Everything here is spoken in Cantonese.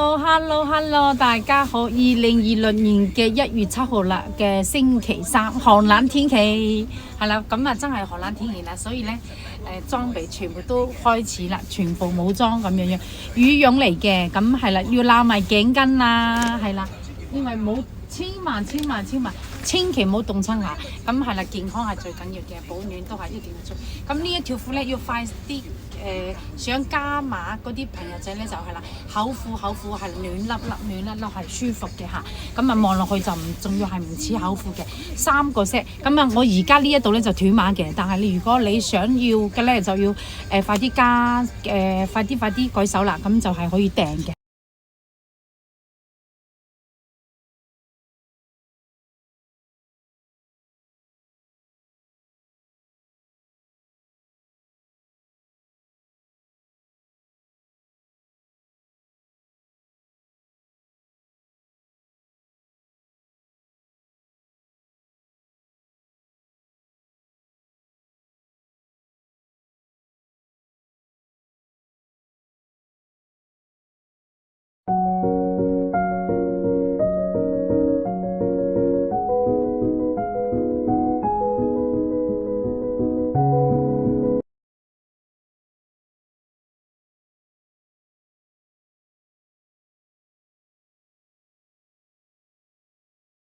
Hello，大家好！2026年嘅1月7號啦嘅星期三，寒冷天氣係啦，咁啊真係寒冷天氣啦，所以咧裝備全部都開始啦，全部武裝咁樣，羽絨嚟嘅，咁係啦，要攬埋頸巾啦，係啦，因為冇千祈唔好凍親牙，咁係啦，健康係最緊要嘅，保暖都係一定要做。咁呢一條褲咧要快啲。想加碼嗰啲朋友仔咧就係啦，厚褲係暖粒粒係舒服嘅嚇，咁啊望落去就唔仲要係唔似厚褲嘅3個 set， 咁啊我而家呢一度咧就斷碼嘅，但係你如果你想要嘅咧就要快啲加快啲舉手啦，咁就係可以訂嘅。